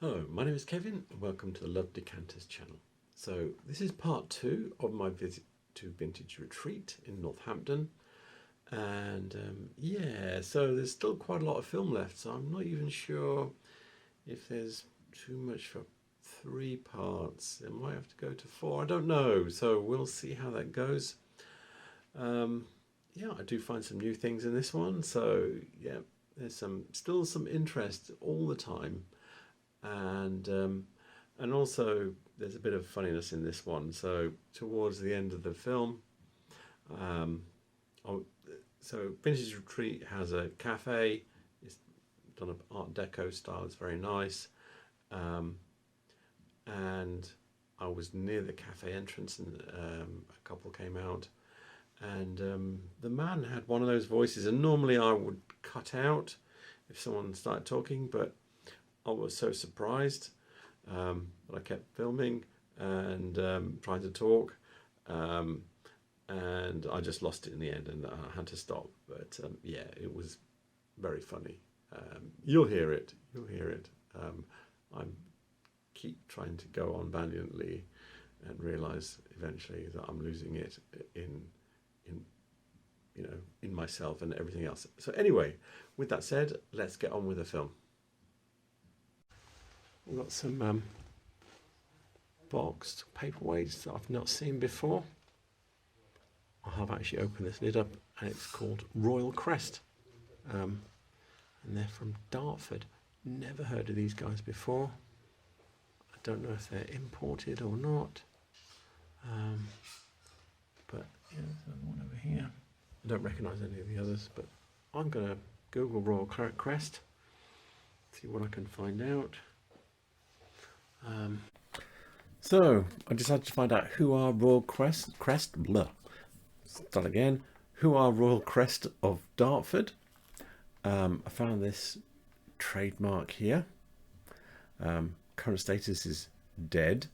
Hello, my name is Kevin and welcome to the Love Decanters channel. So this is part 2 of my visit to Vintage Retreat in Northampton, and yeah, so there's still quite a lot of film left, so I'm not even sure if there's too much for 3 parts. It might have to go to 4, I don't know, so we'll see how that goes. Yeah, I do find some new things in this one, so yeah, there's still some interest all the time. And also there's a bit of funniness in this one. So towards the end of the film, um, so Vintage Retreat has a cafe. It's done an Art Deco style. It's very nice. And I was near the cafe entrance, and a couple came out, and the man had one of those voices. And normally I would cut out if someone started talking, but I was so surprised that I kept filming and trying to talk, and I just lost it in the end, and I had to stop. But yeah, it was very funny. You'll hear it. You'll hear it. I keep trying to go on valiantly, and realise eventually that I'm losing it in in myself and everything else. So anyway, with that said, let's get on with the film. We've got some boxed paperweights that I've not seen before. I have actually opened this lid up, and it's called Royal Crest, and they're from Dartford. Never heard of these guys before. I don't know if they're imported or not, but yeah, there's another one over here. I don't recognise any of the others, but I'm going to Google Royal Crest, see what I can find out. So I decided to find out who are Royal Crest. Start again. Who are Royal Crest of Dartford? I found this trademark here. Current status is dead.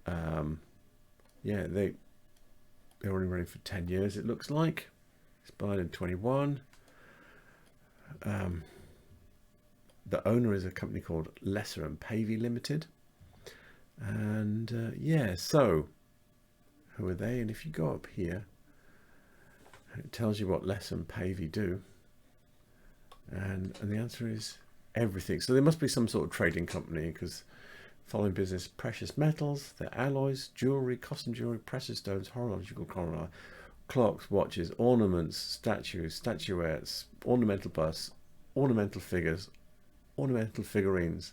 Yeah, they're only running for 10 years. It looks like expired in 21. The owner is a company called Lesser and Pavey Limited. And yeah, so who are they? And if you go up here, it tells you what Lesser and Pavey do. And the answer is everything. So there must be some sort of trading company, because following business: precious metals, their alloys, jewellery, custom jewellery, precious stones, horological clocks, watches, ornaments, statues, statuettes, ornamental busts, ornamental figures, ornamental figurines,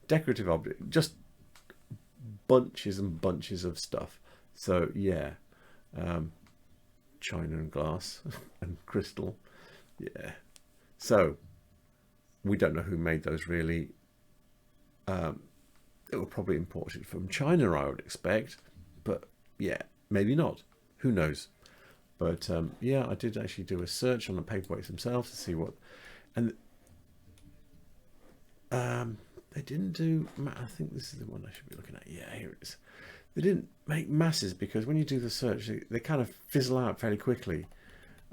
decorative objects, just bunches and bunches of stuff. So yeah, china and glass and crystal. Yeah, so we don't know who made those really. They were probably imported from China, I would expect, but yeah, maybe not, who knows. But yeah, I did actually do a search on the paperweights themselves to see what, and they didn't do, I think this is the one I should be looking at. Yeah, here it is. They didn't make masses, because when you do the search, they kind of fizzle out fairly quickly.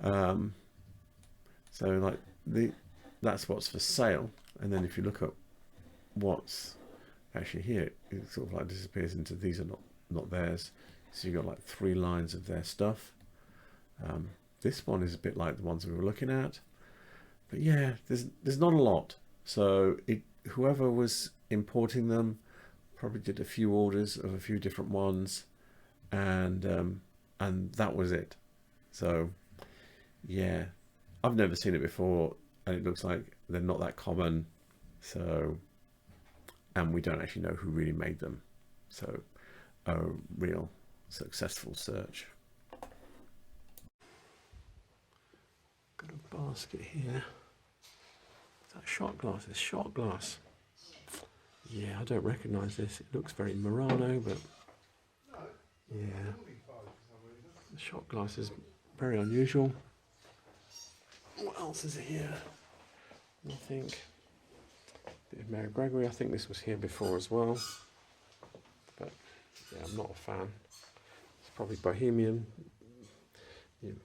So like that's what's for sale, and then if you look up what's actually here, it sort of like disappears into these are not theirs. So you've got like 3 lines of their stuff. This one is a bit like the ones we were looking at, but yeah, there's not a lot. So whoever was importing them probably did a few orders of a few different ones, and that was it. So yeah, I've never seen it before, and it looks like they're not that common. So, and we don't actually know who really made them. So a real successful search. Got a basket here. Is that shot glass? It's shot glass. Yeah, I don't recognise this. It looks very Murano, but yeah, the shot glass is very unusual. What else is here? Nothing. Bit of Mary Gregory. I think this was here before as well, but yeah, I'm not a fan. It's probably Bohemian.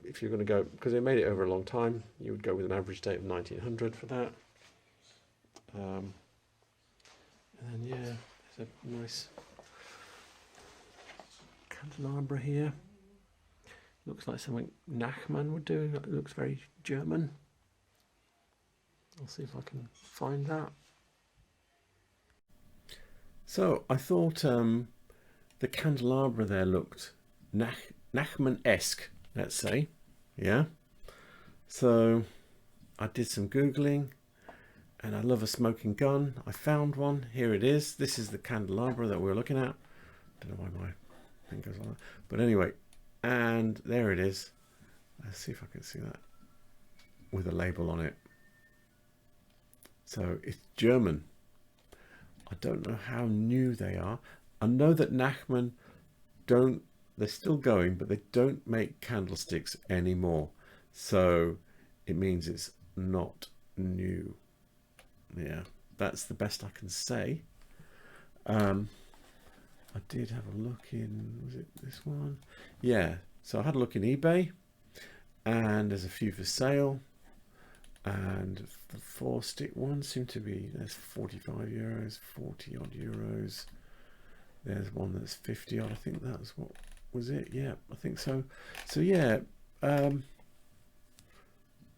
If you're going to go, because they made it over a long time, you would go with an average date of 1900 for that. And then, yeah, there's a nice candelabra here. Looks like something Nachmann would do. It looks very German. I'll see if I can find that. So I thought the candelabra there looked Nachmann-esque, let's say. Yeah. So I did some Googling, and I love a smoking gun. I found one. Here it is. This is the candelabra that we're looking at. Don't know why my thing goes on that. But anyway, and there it is. Let's see if I can see that with a label on it. So it's German. I don't know how new they are. I know that Nachmann they're still going, but they don't make candlesticks anymore. So it means it's not new. Yeah, that's the best I can say. I did have a look in, was it this one? Yeah, so I had a look in eBay, and there's a few for sale. And the 4-stick ones seem to be, there's 45 euros, 40 odd euros. There's one that's 50 odd. I think that's what was it. Yeah, I think so. So yeah,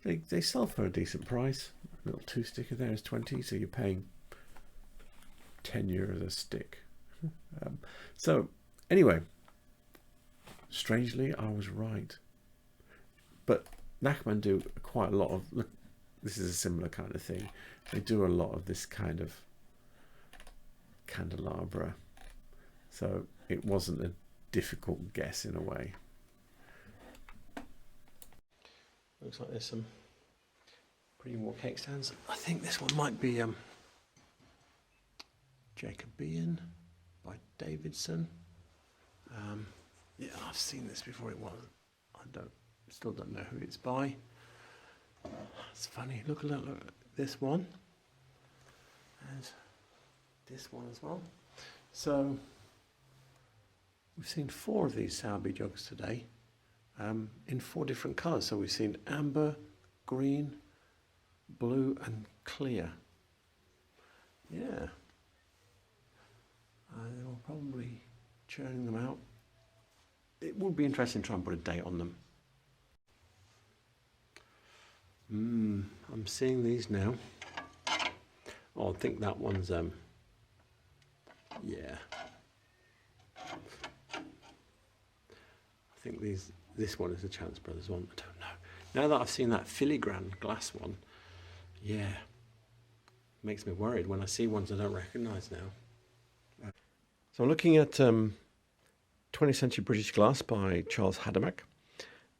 they sell for a decent price. A little 2-sticker there is 20, so you're paying 10 euros a stick. So anyway, strangely, I was right. But Nachmann do quite a lot of, look, this is a similar kind of thing. They do a lot of this kind of candelabra. So it wasn't a difficult guess in a way. Looks like there's some pretty more cake stands. I think this one might be Jacobean by Davidson. Yeah, I've seen this before. It wasn't. Still don't know who it's by. It's funny. Look at this one, and this one as well. So we've seen 4 of these Sowerby jugs today, in 4 different colours. So we've seen amber, green, blue, and clear. Yeah, they're probably churning them out. It would be interesting to try and put a date on them. I'm seeing these now. Oh, I think that one's yeah. I think this one is a Chance Brothers one. I don't know. Now that I've seen that filigrane glass one, yeah, makes me worried when I see ones I don't recognise now. So I'm looking at 20th Century British Glass by Charles Hadamack,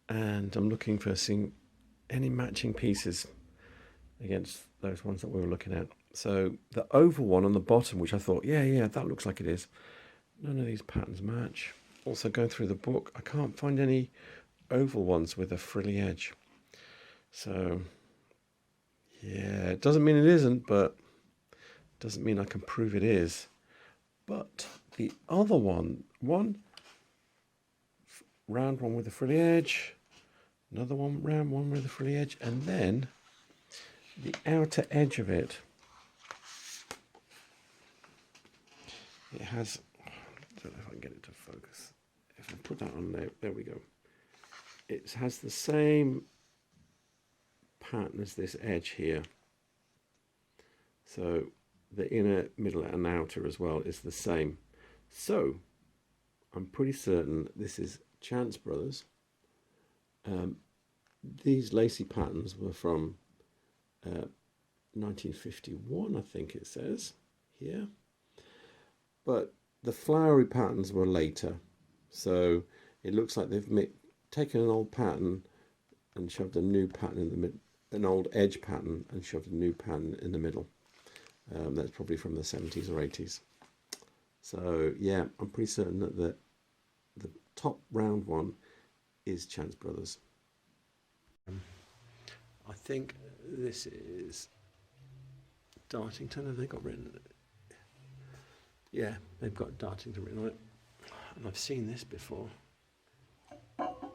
and I'm looking for seeing any matching pieces against those ones that we were looking at. So the oval one on the bottom, which I thought, yeah, that looks like it is. None of these patterns match. Also going through the book, I can't find any oval ones with a frilly edge. So yeah, it doesn't mean it isn't, but it doesn't mean I can prove it is. But the other one round one with a frilly edge, another one round one with a frilly edge, and then the outer edge of it, it has, I don't know if I can get it to focus. If I put that on there we go. It has the same pattern as this edge here. So the inner, middle, and outer as well is the same. So I'm pretty certain this is Chance Brothers. These lacy patterns were from 1951, I think it says here. But the flowery patterns were later. So it looks like they've taken an old pattern and shoved a new pattern in the middle, an old edge pattern and shoved a new pattern in the middle. That's probably from the 70s or 80s. So yeah, I'm pretty certain that the top round one is Chance Brothers. I think this is Dartington. Have they got written? Yeah, they've got Dartington written on it. And I've seen this before. I'll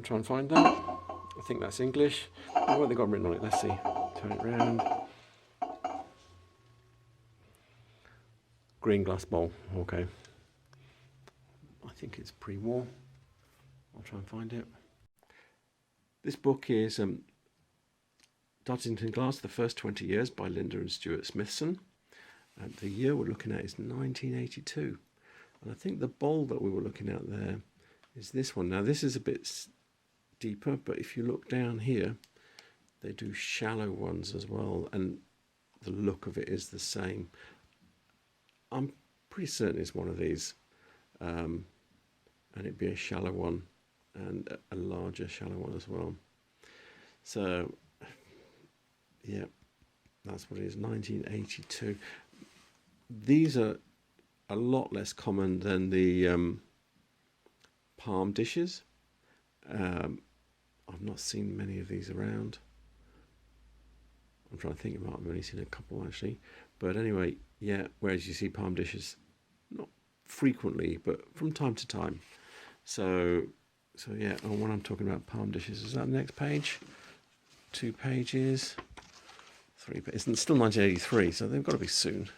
try and find that. I think that's English. What have they got written on it? Let's see. Turn it round. green glass bowl. Okay. I think it's pre-war. I'll try and find it. This book is Dartington Glass, The First 20 Years by Linda and Stuart Smithson. The year we're looking at is 1982. And I think the bowl that we were looking at there is this one. Now this is a bit deeper, but if you look down here, they do shallow ones as well, and the look of it is the same. I'm pretty certain it's one of these, and it'd be a shallow one and a larger shallow one as well. So yeah, that's what it is, 1982. These are a lot less common than the palm dishes. I've not seen many of these around. I'm trying to think, I've only seen a couple actually. But anyway, yeah, whereas you see palm dishes, not frequently, but from time to time. So yeah, and when I'm talking about palm dishes, is that the next page? 2 pages, 3 pages. It's still 1983, so they've got to be soon.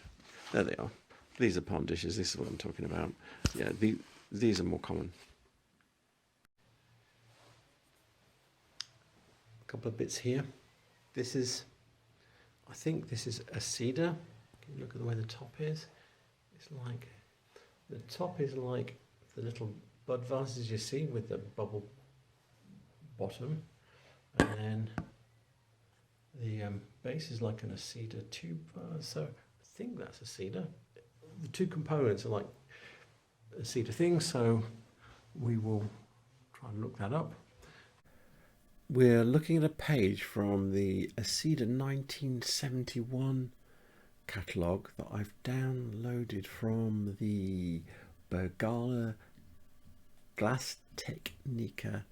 There they are. These are palm dishes. This is what I'm talking about. Yeah, these are more common. A couple of bits here. This is, I think this is a cedar. Can you look at the way the top is? It's like, the top is like the little bud vases you see with the bubble bottom, and then the base is like a cedar tube vase. So I think that's a cedar. The 2 components are like a cedar thing, so we will try and look that up. We're looking at a page from the Aceda 1971 catalogue that I've downloaded from the Bergala Glastechnica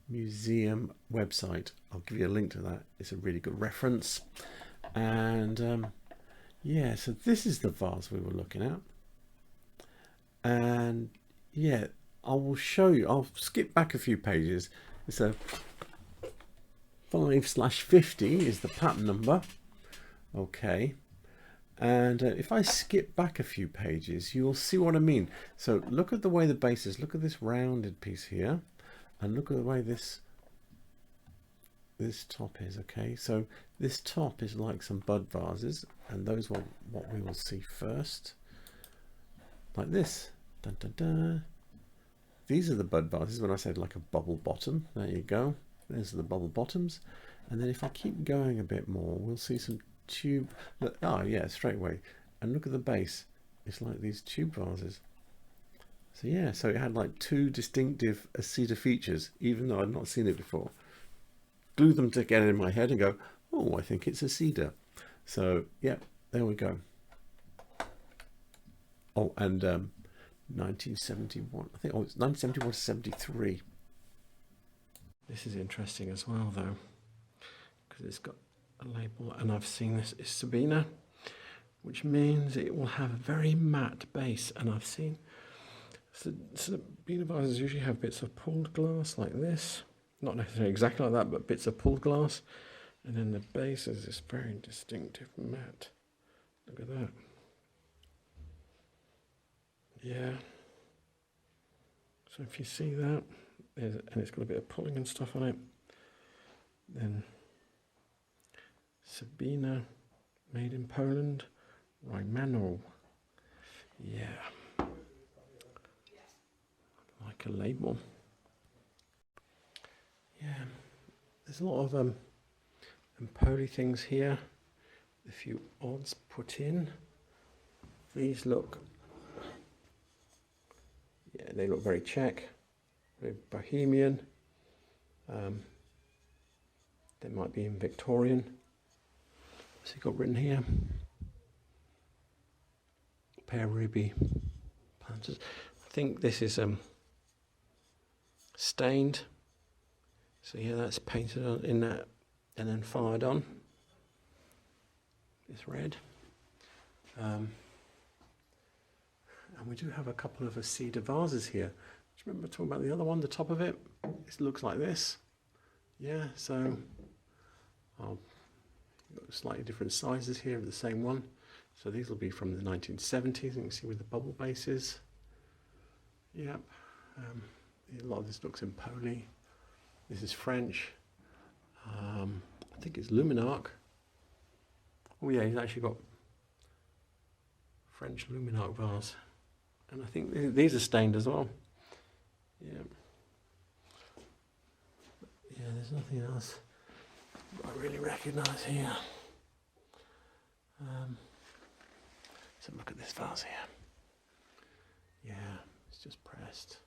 Museum website. I'll give you a link to that. It's a really good reference. And yeah, so this is the vase we were looking at. And yeah, I will show you. I'll skip back a few pages. It's a 5/50 is the pattern number. Okay. And if I skip back a few pages, you'll see what I mean. So look at the way the base is. Look at this rounded piece here, and look at the way this top is. Okay, so this top is like some bud vases, and those are what we will see first, like this. Dun, dun, dun. These are the bud vases. When I said like a bubble bottom, there you go. Those are the bubble bottoms. And then if I keep going a bit more, we'll see some tube. Look, oh yeah, straight away. And look at the base. It's like these tube vases. So yeah, so it had like 2 distinctive Aceda features, even though I'd not seen it before. Glue them together in my head and go, oh, I think it's Aceda. So yeah, there we go. Oh, and 1971. I think, oh, it's 1971 to 73. This is interesting as well, though, because it's got a label, and I've seen this is Sabina, which means it will have a very matte base. And I've seen Sabina vases usually have bits of pulled glass like this, not necessarily exactly like that, but bits of pulled glass, and then the base is this very distinctive matte. Look at that. Yeah. So if you see that, and it's got a bit of pulling and stuff on it, then Sabina, made in Poland, Rymanol. Yeah, like a label. Yeah, there's a lot of Empoli things here. A few odds put in. These look, yeah, they look very Czech, very Bohemian. They might be in Victorian. What's it got written here? Pair ruby planters. I think this is stained. So yeah, that's painted on in that and then fired on. It's red. And we do have a couple of Aceda vases here. Do you remember talking about the other one, the top of it? It looks like this. Yeah, so I'll got slightly different sizes here of the same one. So these will be from the 1970s. You can see with the bubble bases. Yep. A lot of this looks in Poli. This is French. I think it's Luminarch. Oh yeah, he's actually got French Luminarch vase. And I think these are stained as well. Yeah. Yeah, there's nothing else I really recognise here. Let's have a look at this vase here. Yeah, it's just pressed.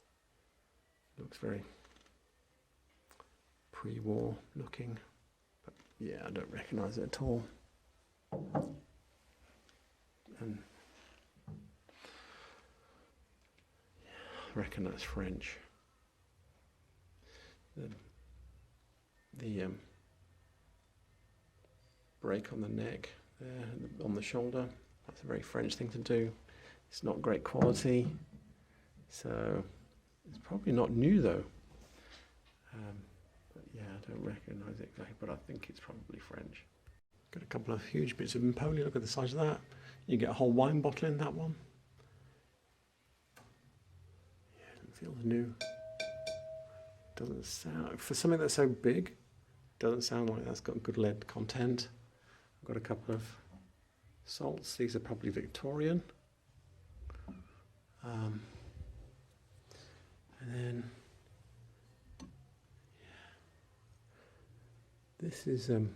Looks very pre-war looking, but yeah, I don't recognise it at all. And I reckon that's French. The break on the neck there, on the shoulder, that's a very French thing to do. It's not great quality, so it's probably not new though. But yeah, I don't recognise it exactly, but I think it's probably French. Got a couple of huge bits of Empoli. Look at the size of that. You get a whole wine bottle in that one. Yeah, it feels new. Doesn't sound, for something that's so big, doesn't sound like that's got good lead content. I've got a couple of salts. These are probably Victorian. And then yeah. This is I've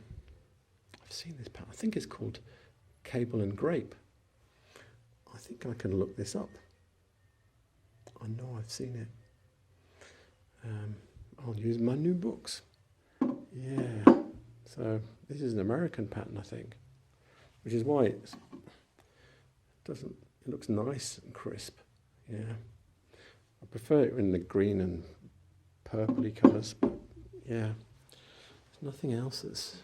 seen this pattern. I think it's called Cable and Grape. I think I can look this up. I know I've seen it. I'll use my new books. Yeah. So this is an American pattern, I think, which is why it looks nice and crisp. Yeah. I prefer it in the green and purpley colours, but yeah. There's nothing else that's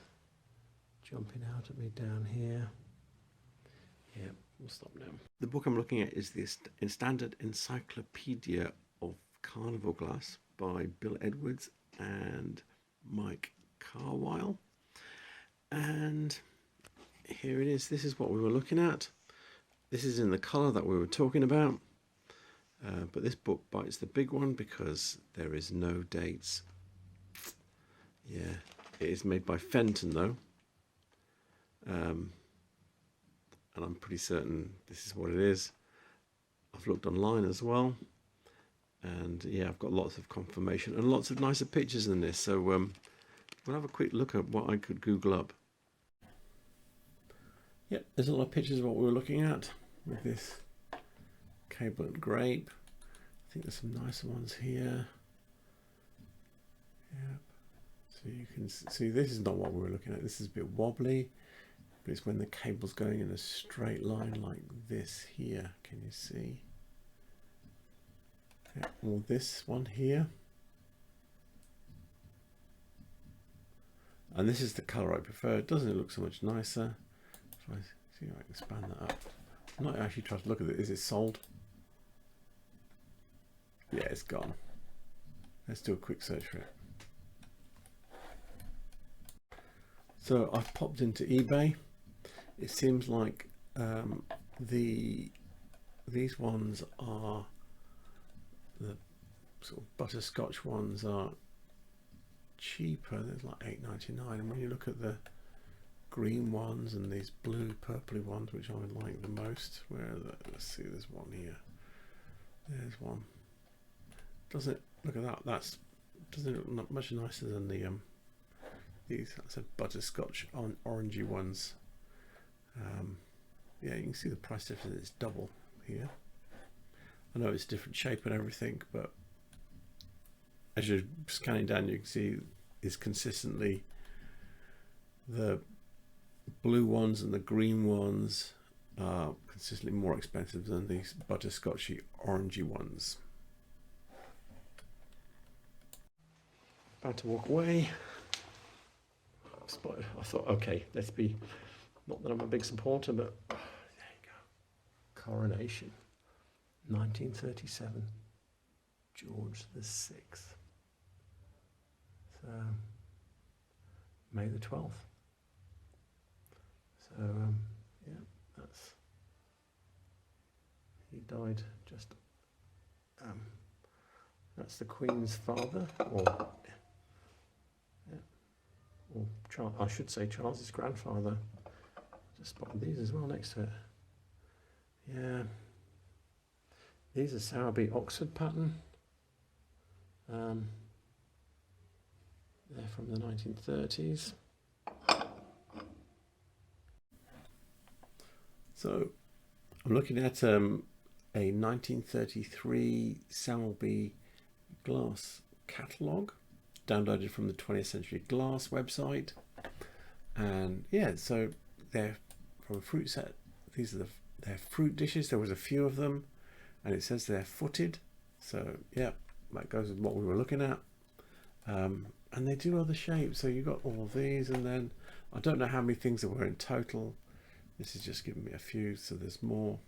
jumping out at me down here. Yeah, we'll stop now. The book I'm looking at is the Standard Encyclopedia of Carnival Glass by Bill Edwards and Mike Carwile. And here it is. This is what we were looking at. This is in the colour that we were talking about. But this book bites the big one because there is no dates. Yeah, it is made by Fenton though. And I'm pretty certain this is what it is. I've looked online as well. And yeah, I've got lots of confirmation and lots of nicer pictures than this. So we'll have a quick look at what I could Google up. Yep, there's a lot of pictures of what we were looking at with this Cable and Grape. I think there's some nicer ones here. Yep. So you can see this is not what we were looking at. This is a bit wobbly, but it's when the cable's going in a straight line like this here. Can you see? Yeah, or this one here. And this is the colour I prefer. Doesn't it look so much nicer? If I see if I can expand that up. I'm not actually trying to look at it. Is it sold? Yeah, it's gone. Let's do a quick search for it. So I've popped into eBay. It seems like these ones are the sort of butterscotch ones are cheaper. There's like $8.99, and when you look at the green ones and these blue purpley ones, which I like the most, let's see, there's one here. There's one. Doesn't look at that. Doesn't look much nicer than the these. That's a butterscotch orangey ones. Yeah, you can see the price difference. It's double here. I know it's different shape and everything, but as you're scanning down, you can see it's consistently the blue ones and the green ones are consistently more expensive than these butterscotchy orangey ones. About to walk away. I thought, okay, let's be, not that I'm a big supporter, but there you go. Coronation, 1937, George the 6th. So, May the 12th. So, yeah, that's He died just, that's the Queen's father, or Charles, I should say Charles's grandfather. Just spotted these as well next to it. Yeah, these are Sowerby Oxford pattern. They're from the 1930s. So I'm looking at a 1933 Sowerby glass catalogue, downloaded from the 20th Century Glass website. And yeah, so they're from a fruit set. These are their fruit dishes. There was a few of them, and it says they're footed. So yeah, that goes with what we were looking at. And they do other shapes. So you've got all of these, and then I don't know how many things there were in total. This is just giving me a few, so there's more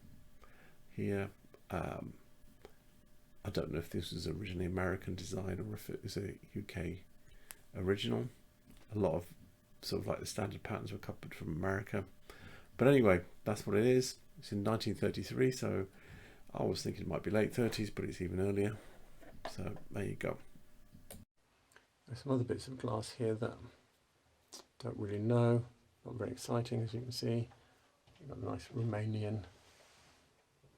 here. I don't know if this was originally American design or if it was a UK original. A lot of sort of like the standard patterns were copied from America. But anyway, that's what it is. It's in 1933, so I was thinking it might be late 30s, but it's even earlier. So there you go. There's some other bits of glass here that I don't really know. Not very exciting, as you can see. You've got a nice Romanian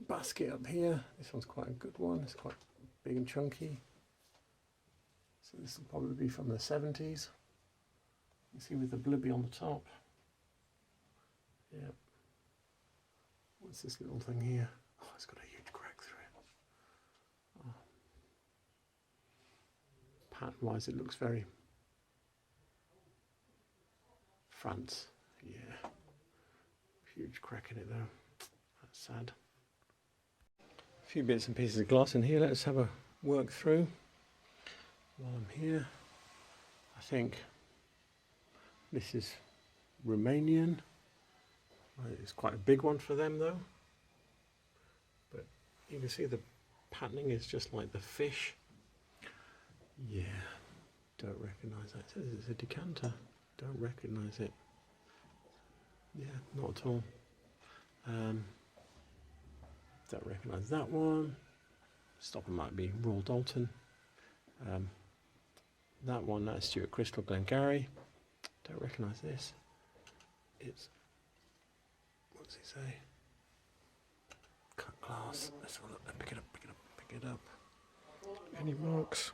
basket up here. This one's quite a good one. It's quite big and chunky. So this will probably be from the 70s. You see with the blibby on the top. Yeah. What's this little thing here? Oh, it's got a huge crack through it. Oh. Pattern-wise, it looks very France. Yeah. Huge crack in it though. That's sad. A few bits and pieces of glass in here. Let's have a work through while I'm here. I think this is Romanian. It's quite a big one for them though. But you can see the patterning is just like the fish. Yeah, don't recognise that. It says it's a decanter. Don't recognise it. Yeah, not at all. Don't recognise that one. Stopper might be Royal Dalton. That one, that's Stuart Crystal Glengarry. Don't recognise this. It's, what does it say? Cut glass. Let's have a look. Pick it up, pick it up, pick it up. Any marks?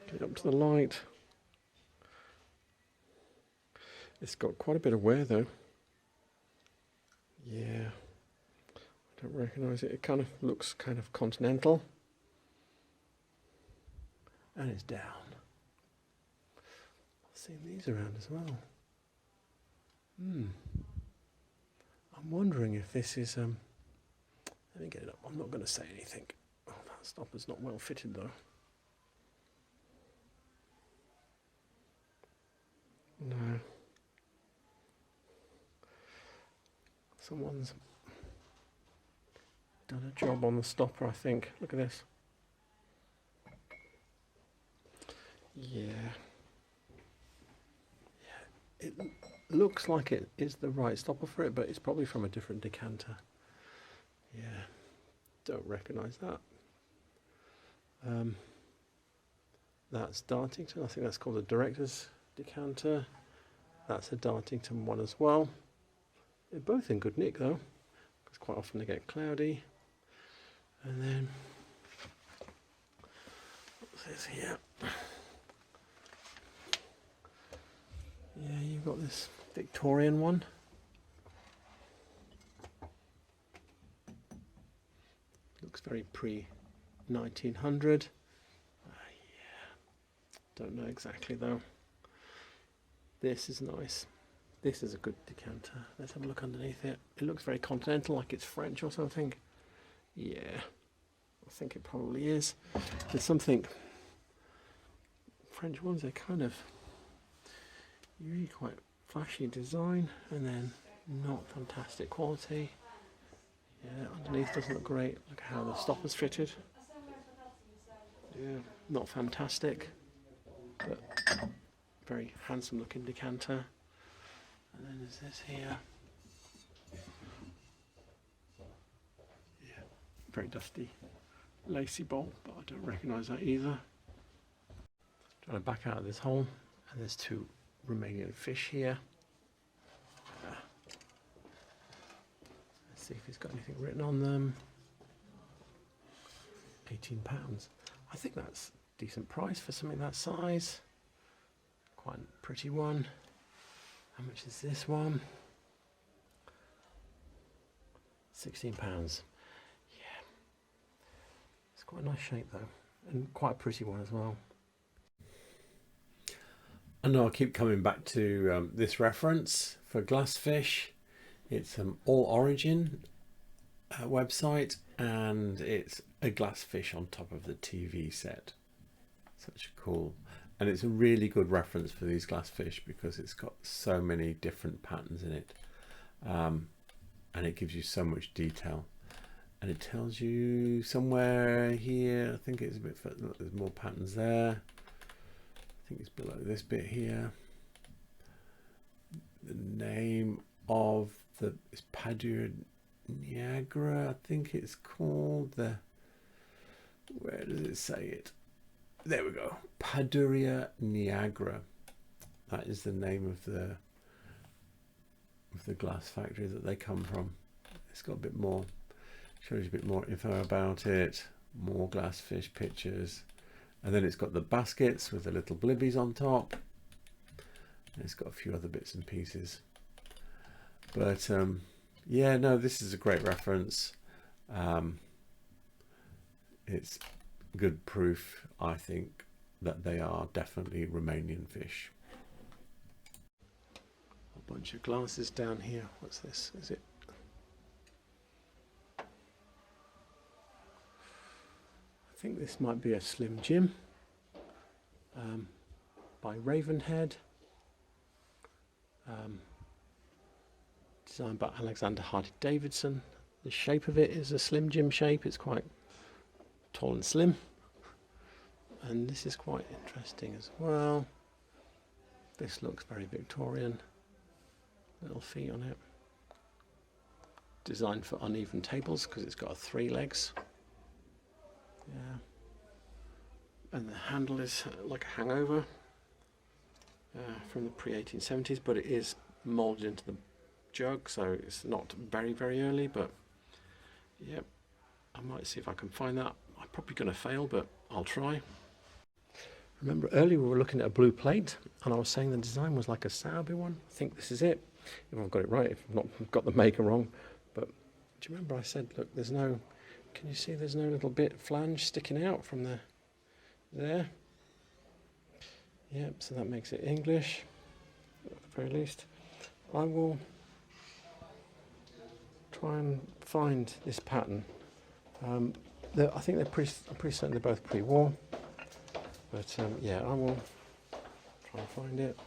Get it up to the light. It's got quite a bit of wear though. Yeah. I don't recognise it. It kind of looks kind of continental. And it's down. I've seen these around as well. I'm wondering if this is let me get it up. I'm not going to say anything. Oh, that stopper's not well fitted though. No. Someone's done a job on the stopper, I think. Look at this. Yeah. Yeah. It looks like it is the right stopper for it, but it's probably from a different decanter. Yeah. Don't recognise that. That's Dartington. I think that's called a director's decanter. That's a Dartington one as well. They're both in good nick though, because quite often they get cloudy. And then, what's this here? Yeah, you've got this Victorian one. Looks very pre-1900. Yeah, don't know exactly though. This is nice. This is a good decanter. Let's have a look underneath it. It looks very continental, like it's French or something. Yeah, I think it probably is. There's something, French ones, they're kind of usually quite flashy design and then not fantastic quality. Yeah, underneath doesn't look great. Look at how the stopper's fitted. Yeah, not fantastic, but very handsome looking decanter. And then there's this here. very dusty lacy bowl, but I don't recognise that either. Trying to back out of this hole, and there's 2 Romanian fish here. Let's see if it's got anything written on them. £18. I think that's a decent price for something that size. Quite a pretty one. How much is this one? £16. Yeah. It's quite a nice shape though, and quite a pretty one as well. I know I keep coming back to this reference for glassfish. It's All Origin website, and it's a glassfish on top of the TV set. Such cool, and it's a really good reference for these glassfish because it's got so many different patterns in it, and it gives you so much detail. And it tells you somewhere here, I think it's a bit further, look, there's more patterns there. I think it's below this bit here. The name of it's Padua Niagara, I think it's called. Where does it say it? There we go. Padua Niagara. That is the name of the glass factory that they come from. It's got a bit more, shows you a bit more info about it, more glassfish pictures, and then it's got the baskets with the little blibbies on top. And it's got a few other bits and pieces. But yeah, no, this is a great reference. It's good proof, I think, that they are definitely Romanian fish. A bunch of glasses down here. What's this? Is it? I think this might be a Slim Jim by Ravenhead. Designed by Alexander Hardy Davidson. The shape of it is a Slim Jim shape. It's quite tall and slim. And this is quite interesting as well. This looks very Victorian. Little feet on it. Designed for uneven tables because it's got 3 legs. Yeah. And the handle is like a hangover from the pre-1870s, but it is moulded into the jug, so it's not very, very early, but yeah, I might see if I can find that. I'm probably going to fail, but I'll try. Remember earlier we were looking at a blue plate, and I was saying the design was like a Sowerby one. I think this is it, if I've got it right, if I've not got the maker wrong. But do you remember I said, look, there's no, can you see there's no little bit flange sticking out from there? Yep, so that makes it English, at the very least. I will try and find this pattern. I think I'm pretty certain they're both pre-war, but yeah, I will try and find it.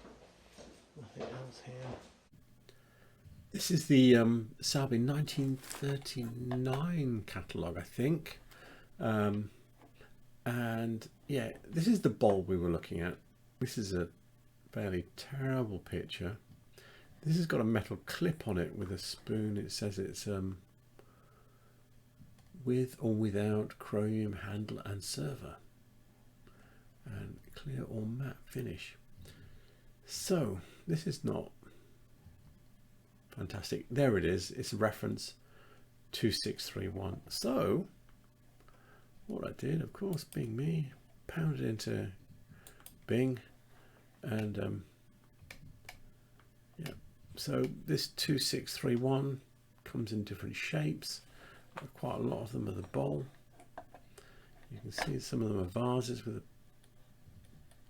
Nothing else here. This is the Sowerby 1939 catalogue, I think, and yeah, this is the bowl we were looking at. This is a fairly terrible picture. This has got a metal clip on it with a spoon. It says it's with or without chromium handle and server, and clear or matte finish. So this is not fantastic. There it is. It's a reference 2631. So what I did, of course, being me, pounded into Bing, and yeah, so this 2631 comes in different shapes. Quite a lot of them are the bowl. You can see some of them are vases with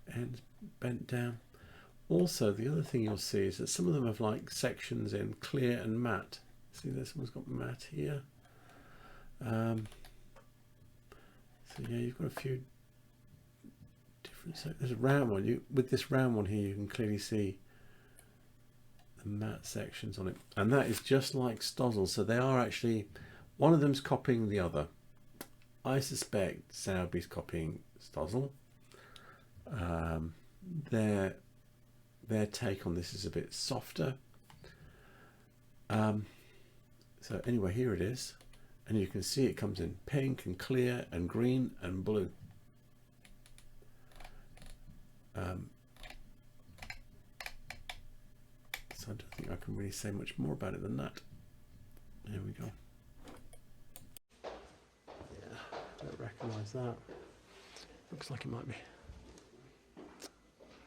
the ends bent down. Also, the other thing you'll see is that some of them have like sections in clear and matte. See, this one's got matte here. So yeah, you've got a few different. So there's a round one. With this round one here, you can clearly see the matte sections on it, and that is just like Stozzle. So they are actually, one of them's copying the other. I suspect Sowerby's copying Stozzle. Their take on this is a bit softer. So anyway, here it is, And you can see it comes in pink and clear and green and blue. So I don't think I can really say much more about it than that. There we go. Yeah, I don't recognise that. Looks like it might be.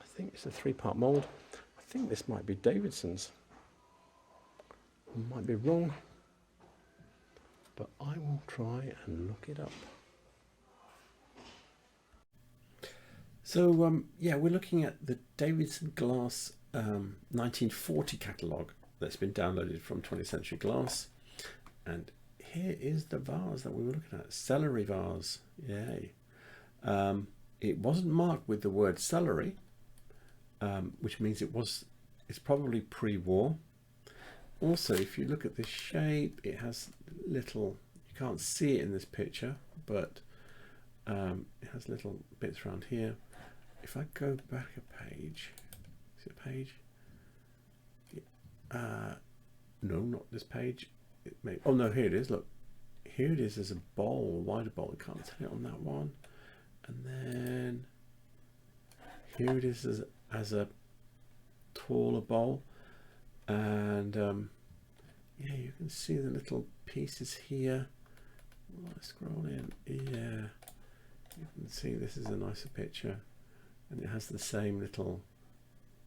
I think it's a 3-part mould. I think this might be Davidson's. I might be wrong, but I will try and look it up. So yeah, we're looking at the Davidson Glass 1940 catalogue that's been downloaded from 20th Century Glass, and here is the vase that we were looking at. Celery vase, yay. It wasn't marked with the word celery, which means it's probably pre-war. Also, if you look at this shape, it has little, you can't see it in this picture, but it has little bits around here. If I go back a page, is it a page? No, not this page. It may, oh no, here it is. Look, here it is as a bowl, a wider bowl. I can't tell it on that one. And then here it is as a taller bowl. And yeah, you can see the little pieces here. Let's scroll in. Yeah, you can see this is a nicer picture, and it has the same little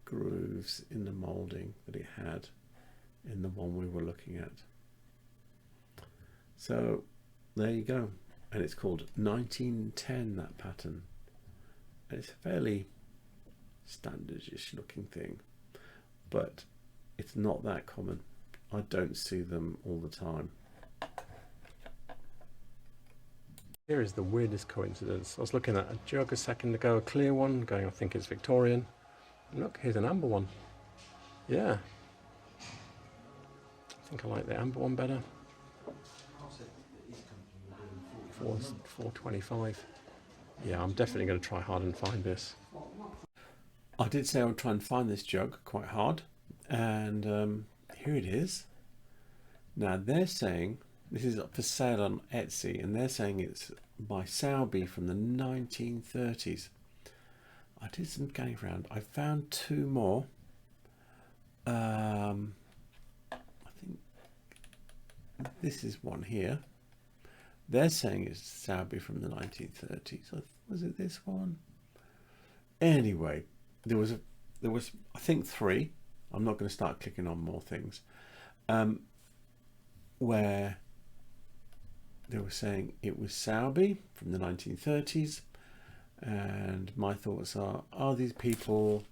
grooves in the moulding that it had in the one we were looking at. So there you go, and it's called 1910, that pattern, and it's a fairly standardish looking thing, but it's not that common. I don't see them all the time. Here is the weirdest coincidence. I was looking at a jug a second ago, a clear one, going, I think it's Victorian. And look, here's an amber one. Yeah. I think I like the amber one better. 4.25. Yeah, I'm definitely going to try hard and find this. I did say I would try and find this jug quite hard, and here it is. Now they're saying this is up for sale on Etsy, and they're saying it's by Sowerby from the 1930s. I did some going around. I found 2 more. I think this is one here. They're saying it's Sowerby from the 1930s. Was it this one? Anyway, there was I think 3. I'm not going to start clicking on more things. Where they were saying it was Sowerby from the 1930s, and my thoughts are these people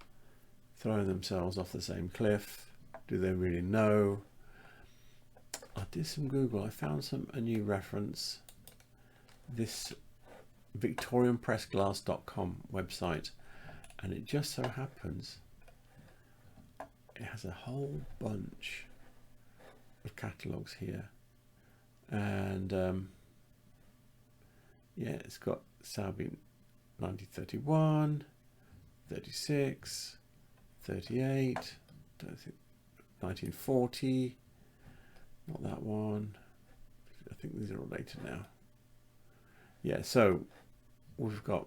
throwing themselves off the same cliff? Do they really know? I did some Google. I found a new reference. This victorianpressglass.com website, and it just so happens it has a whole bunch of catalogues here, and yeah, it's got Sowerby 1931, 36, 38, don't think 1940, not that one. I think these are all later now. Yeah, so we've got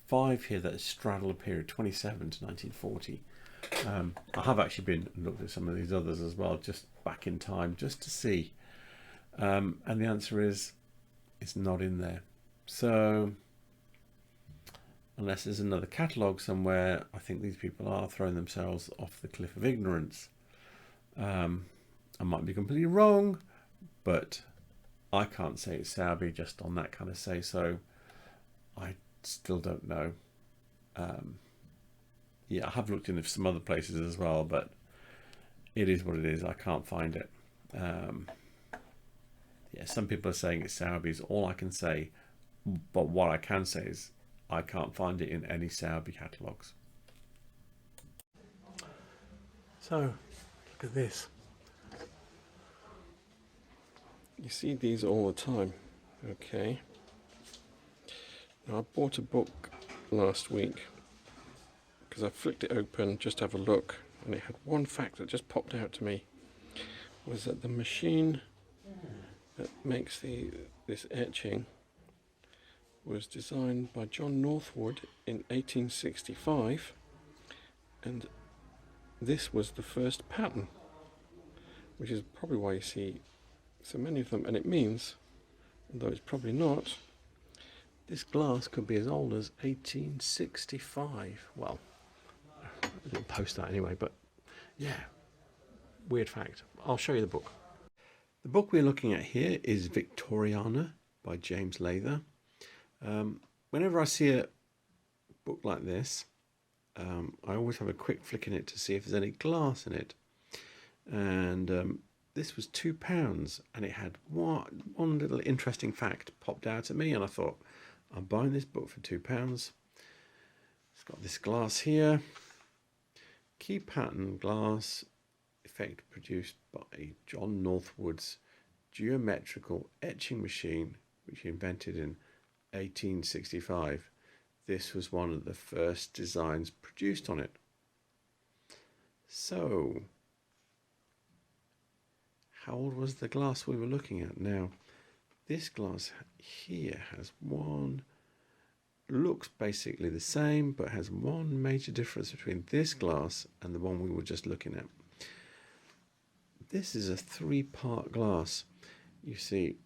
five here that straddle a period 27 to 1940. I have actually been and looked at some of these others as well, just back in time, just to see, and the answer is it's not in there. So unless there's another catalogue somewhere, I think these people are throwing themselves off the cliff of ignorance. I might be completely wrong, but I can't say it's Sowerby just on that kind of say so. I still don't know. Yeah, I have looked in some other places as well, but it is what it is. I can't find it. Yeah, some people are saying it's Sowerby's. All I can say, but what I can say is I can't find it in any Sowerby catalogues. So look at this. You see these all the time. Okay. Now, I bought a book last week because I flicked it open just to have a look and it had one fact that just popped out to me, was that the machine that makes this etching was designed by John Northwood in 1865, and this was the first pattern, which is probably why you see so many of them. And it means, although it's probably not, this glass could be as old as 1865. Well, I didn't post that anyway, but yeah, weird fact. I'll show you the book. The book we're looking at here is Victoriana by James Laver. Whenever I see a book like this, I always have a quick flick in it to see if there's any glass in it. And this was £2, and it had one little interesting fact popped out at me, and I thought, I'm buying this book for £2. It's got this glass here. Key pattern glass effect produced by John Northwood's geometrical etching machine, which he invented in 1865. This was one of the first designs produced on it. So, how old was the glass we were looking at? Now, this glass here has looks basically the same, but has one major difference between this glass and the one we were just looking at. This is a 3-part glass. You see,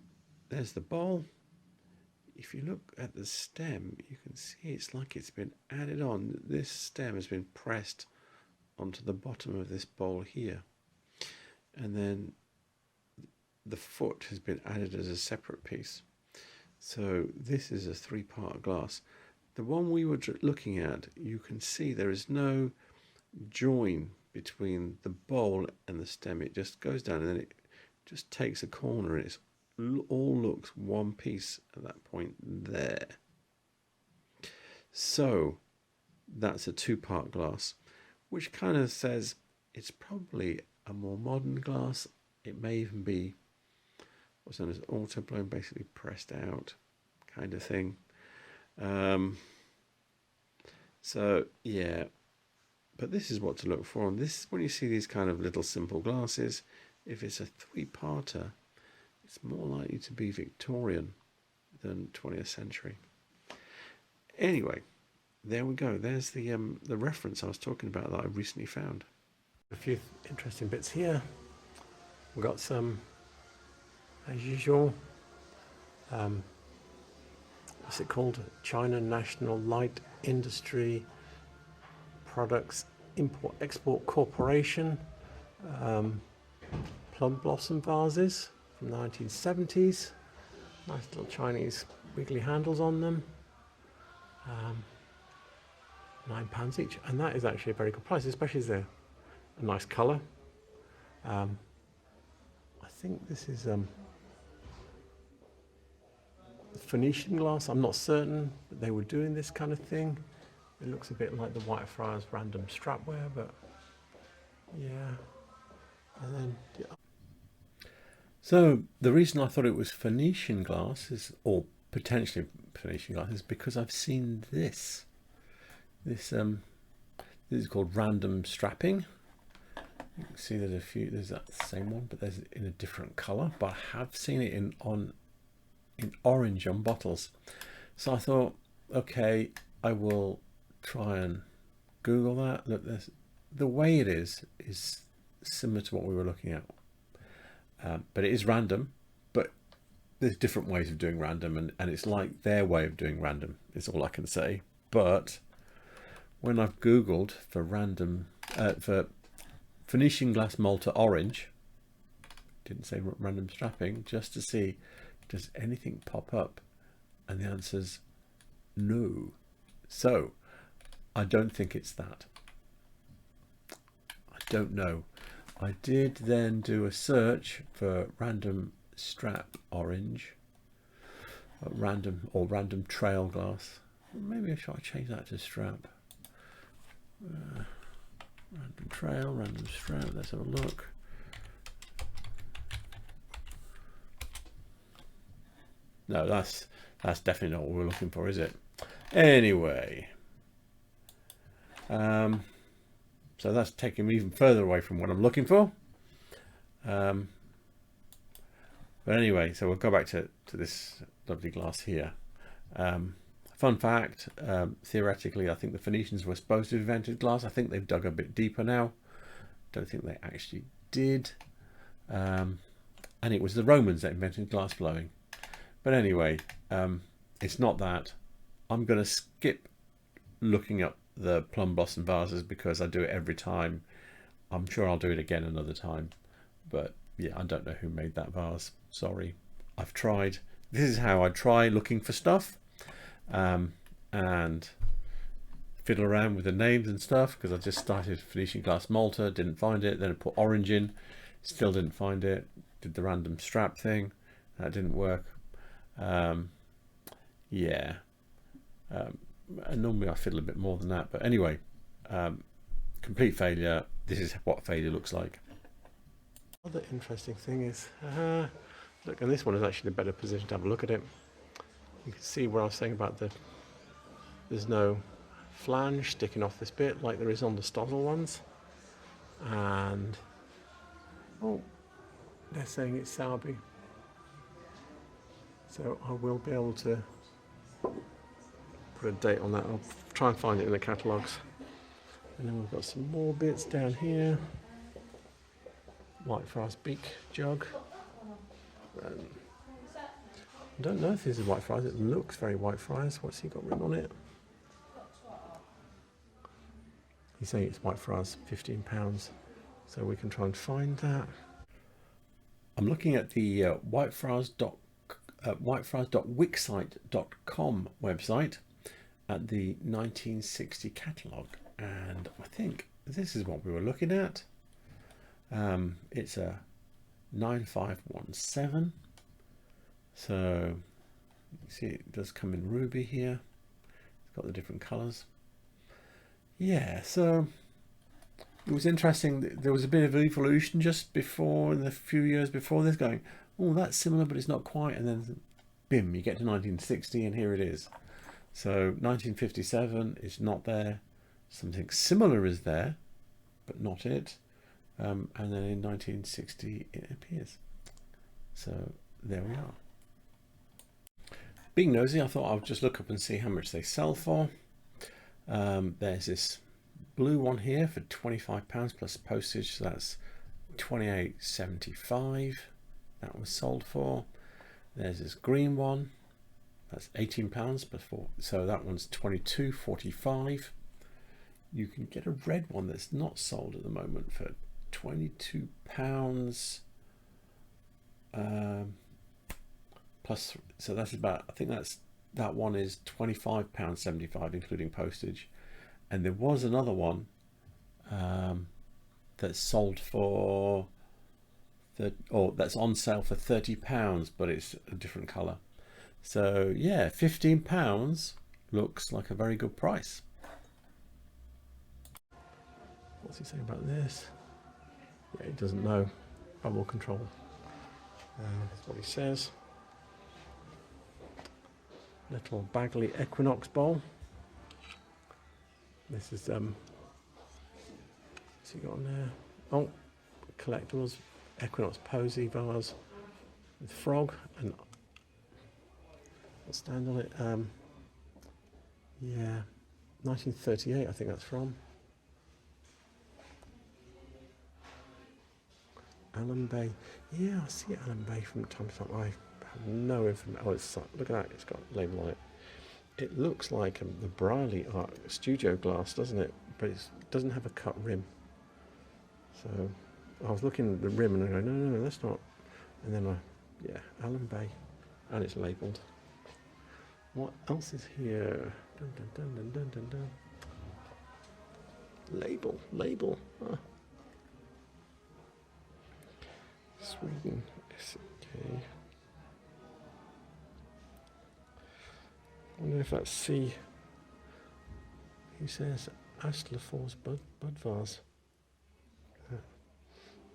there's the bowl. If you look at the stem, you can see it's like it's been added on. This stem has been pressed onto the bottom of this bowl here. And then the foot has been added as a separate piece. So this is a 3-part glass. The one we were looking at, you can see there is no join between the bowl and the stem. It just goes down and then it just takes a corner, and it all looks one piece at that point there. So that's a 2-part glass, which kind of says it's probably a more modern glass. It may even be what's known as autoblown, basically pressed out kind of thing. So yeah, but this is what to look for. And this, when you see these kind of little simple glasses, if it's a 3-parter, it's more likely to be Victorian than 20th century. Anyway, there we go. There's the reference I was talking about that I recently found. A few interesting bits here. We've got some, as usual, what's it called? China National Light Industry Products Import-Export Corporation. Plum blossom vases from the 1970s. Nice little Chinese wiggly handles on them. £9 each, and that is actually a very good price, especially as they're a nice colour. I think this is Phoenician glass. I'm not certain that they were doing this kind of thing. It looks a bit like the Whitefriars random strapware, but yeah. And then so the reason I thought it was Phoenician glass is, or potentially Phoenician glass, is because I've seen this. This is called random strapping. You can see there's a few. There's that same one, but there's in a different colour. But I have seen it in orange on bottles. So I thought, okay, I will try and Google that. Look, the way it is similar to what we were looking at, but it is random. But there's different ways of doing random, and it's like their way of doing random is all I can say. But when I've Googled for random for Phoenician glass Malta orange, didn't say random strapping, just to see does anything pop up, and the answer's no. So I don't think it's that. I don't know. I did then do a search for random strap orange, random trail glass. Maybe I should change that to strap. Random trail, random strap. Let's have a look. No, that's definitely not what we're looking for, is it? Anyway, So that's taking me even further away from what I'm looking for. But anyway, so we'll go back to this lovely glass here. Fun fact, theoretically, I think the Phoenicians were supposed to have invented glass. I think they've dug a bit deeper now. Don't think they actually did. And it was the Romans that invented glass blowing. But anyway, it's not that. I'm going to skip looking up the plum blossom vases because I do it every time. I'm sure I'll do it again another time. But yeah, I don't know who made that vase. Sorry. I've tried. This is how I try looking for stuff. And fiddle around with the names and stuff, because I just started Phoenician glass Malta, didn't find it, then I put orange in, still didn't find it, did the random strap thing, that didn't work. Yeah, and normally I fiddle a bit more than that, but anyway, complete failure. This is what failure looks like. Other interesting thing is, look, and this one is actually a better position to have a look at it. You can see what I was saying about there's no flange sticking off this bit like there is on the Stozzle ones, and oh, they're saying it's Sowerby, so I will be able to put a date on that. I'll try and find it in the catalogues. And then we've got some more bits down here. Whitefriars beak jug. I don't know if this is Whitefriars. It looks very Whitefriars. What's he got written on it? He's saying it's Whitefriars, £15. So we can try and find that. I'm looking at the whitefriars.wixsite.com website at the 1960 catalogue, and I think this is what we were looking at. It's a 9517. So you see it does come in ruby here. It's got the different colours. Yeah, so it was interesting. There was a bit of evolution just before, in the few years before this, going, oh, that's similar, but it's not quite. And then, bim, you get to 1960, and here it is. So 1957 is not there. Something similar is there, but not it. And then in 1960 it appears. So there we are. Being nosy, I thought I would just look up and see how much they sell for. There's this blue one here for £25 plus postage, so that's £28.75. That was sold for. There's this green one, that's £18 before, so that one's £22.45. You can get a red one that's not sold at the moment for £22 plus, so that's about, I think that one is £25.75 including postage. And there was another one that's sold for that's on sale for £30, but it's a different colour. So yeah, £15 looks like a very good price. What's he saying about this? Yeah, he doesn't know. Bubble control. That's what he says. Little Bagley Equinox bowl. This is what's he got on there? Oh, collectibles. Equinox posy vase with frog and what's stand on it? Yeah, 1938 I think that's from. Allen Bay. Yeah, I see Allen Bay from time to time. I have no information. Oh, it's, look at that, it's got a label on it. It looks like the Briley art studio glass, doesn't it? But it doesn't have a cut rim. So I was looking at the rim and I go, no, that's not. And then yeah, Allen Bay, and it's labelled. What else is here? Dun, dun, dun, dun, dun, dun, dun. Label. Ah. Sweden, okay. I wonder if that's C. He says Astlefors bud vase.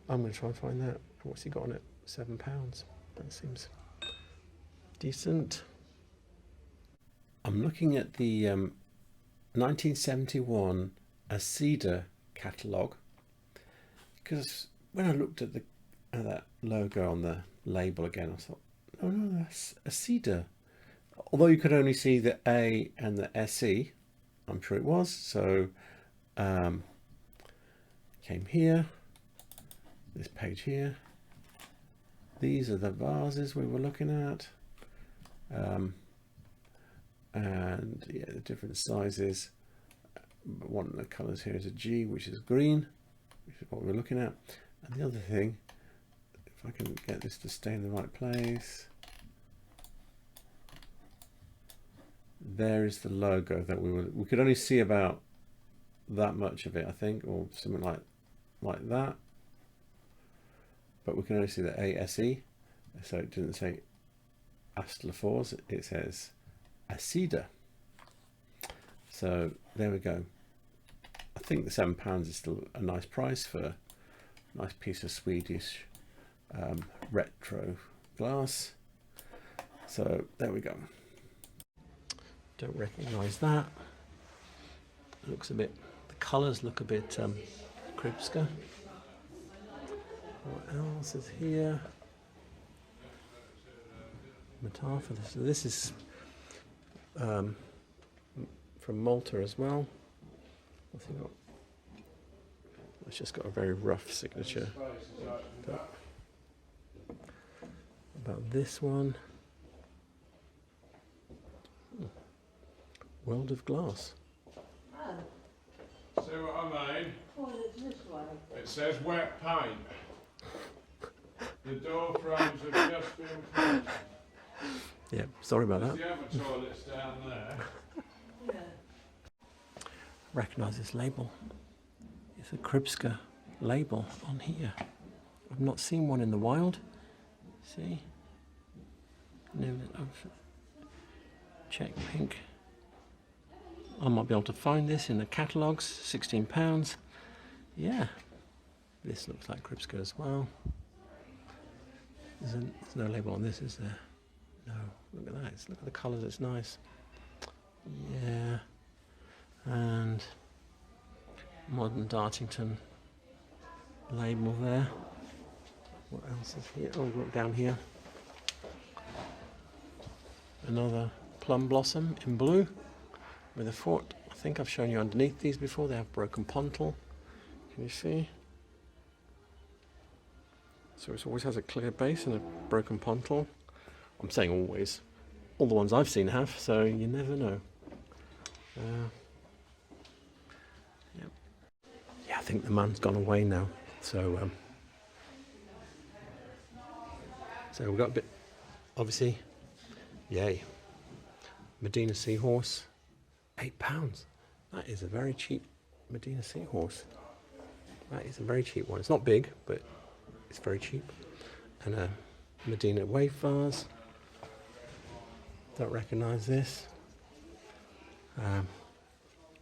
I'm going to try and find that. What's he got on it? £7. That seems decent. I'm looking at the 1971 Acida catalogue, because when I looked at that logo on the label again, I thought, oh no, that's a cedar. Although you could only see the A and the SE, I'm sure it was. So came here, this page here. These are the vases we were looking at, and yeah, the different sizes. One of the colours here is a G, which is green, which is what we're looking at. And the other thing, if I can get this to stay in the right place, there is the logo that we could only see about that much of it, I think, or something like that. But we can only see the ASE, so it didn't say Astlefors, it says Acida. So there we go. I think the £7 is still a nice price for a nice piece of Swedish retro glass. So there we go. Don't recognise that. It looks a bit, the colours look a bit Kripska. What else is here? Metaphor. So this is from Malta as well. I think it's just got a very rough signature. But about this one, World of Glass. See what I mean? Oh, it's this way. It says wet paint. The door frames have just been put. Yeah, sorry about that. The other toilet's down there. Yeah. Recognise this label. It's a Kripska label on here. I've not seen one in the wild. See? Check pink. I might be able to find this in the catalogues. £16. Yeah. This looks like Kripska as well. There's no label on this, is there? No. Look at that. Look at the colours. It's nice. Yeah. And modern Dartington label there. What else is here? Oh, look down here. Another plum blossom in blue with a fort. I think I've shown you underneath these before. They have broken pontal. Can you see? So it always has a clear base and a broken pontal. I'm saying always. All the ones I've seen have, so you never know. Yep. Yeah, I think the man's gone away now. So we've got a bit, obviously, yay. Medina Seahorse, £8. That is a very cheap Medina Seahorse. That is a very cheap one. It's not big, but it's very cheap. And a Medina Wave Vase. Don't recognise this.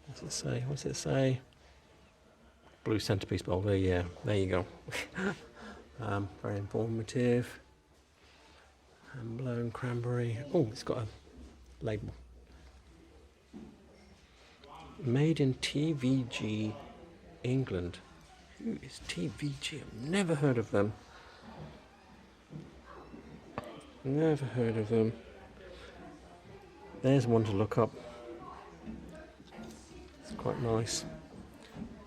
What's it say? What's it say? Blue centerpiece bowl. There, yeah. There you go. Very informative. And blown cranberry. Oh, it's got a label. Made in TVG, England. Who is TVG? I've never heard of them. Never heard of them. There's one to look up. It's quite nice.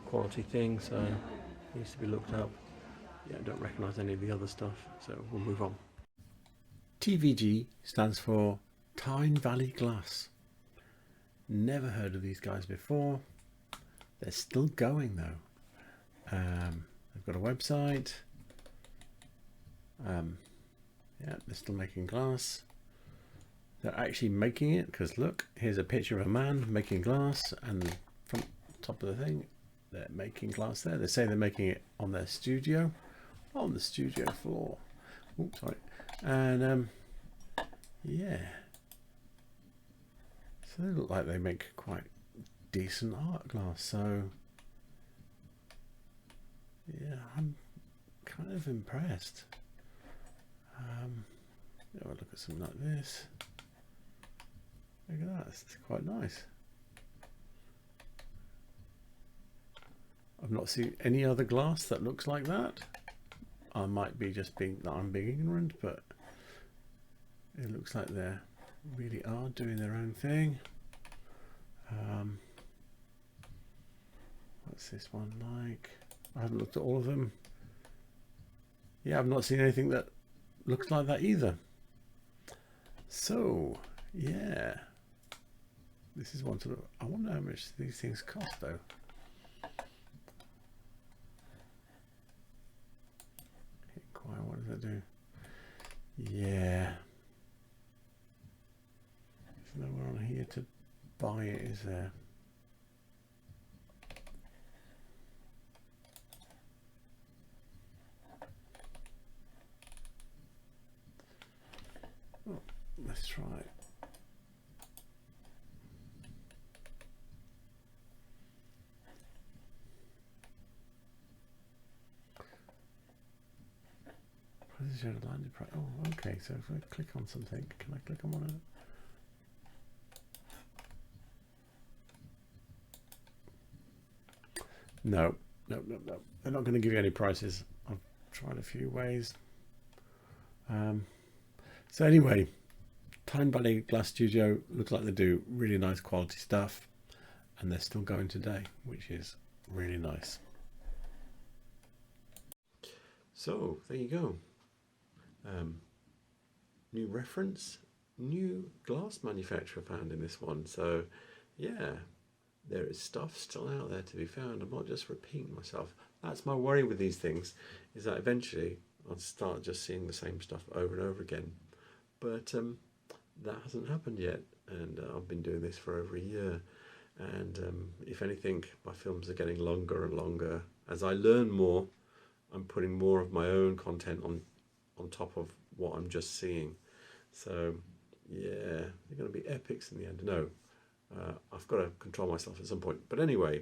Quality thing, so it needs to be looked up. Yeah, I don't recognise any of the other stuff, so we'll move on. TVG stands for Tyne Valley Glass. Never heard of these guys before. They're still going though. They've got a website. Yeah, they're still making glass. They're actually making it, because look, here's a picture of a man making glass, and from the top of the thing, they're making glass there. They say they're making it on their studio, on the studio floor. Oops, sorry. And yeah, so they look like they make quite decent art glass. So yeah, I'm kind of impressed. I'll look at something like this. Look at that, it's quite nice. A I've not seen any other glass that looks like that. I might be just being ignorant, but it looks like they really are doing their own thing. What's this one like? I haven't looked at all of them. Yeah, I've not seen anything that looks like that either. So yeah, this is one sort of, I wonder how much these things cost though. What does that do? Yeah, there's nowhere on here to buy it, is there? Oh, let's try it. Landed price. Oh, okay. So if I click on something, can I click on one of it? No. They're not going to give you any prices. I've tried a few ways. So anyway, Tyne Valley Glass Studio looks like they do really nice quality stuff, and they're still going today, which is really nice. So there you go. New reference, new glass manufacturer found in this one. So yeah, there is stuff still out there to be found. I'm not just repeating myself. That's my worry with these things, is that eventually I'll start just seeing the same stuff over and over again. But that hasn't happened yet, and I've been doing this for over a year. And if anything, my films are getting longer and longer. As I learn more, I'm putting more of my own content on top of what I'm just seeing. So yeah, they're going to be epics in the end. No, I've got to control myself at some point. But anyway,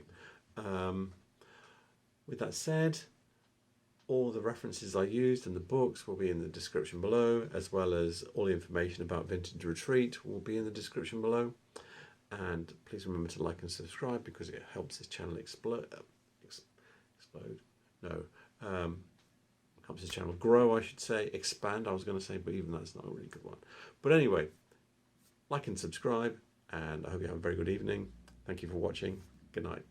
with that said, all the references I used in the books will be in the description below, as well as all the information about Vintage Retreat will be in the description below. And please remember to like and subscribe, because it helps this channel explode. No. Helps the channel grow, I should say. Expand, I was going to say, but even that's not a really good one. But anyway, like and subscribe, and I hope you have a very good evening. Thank you for watching. Good night.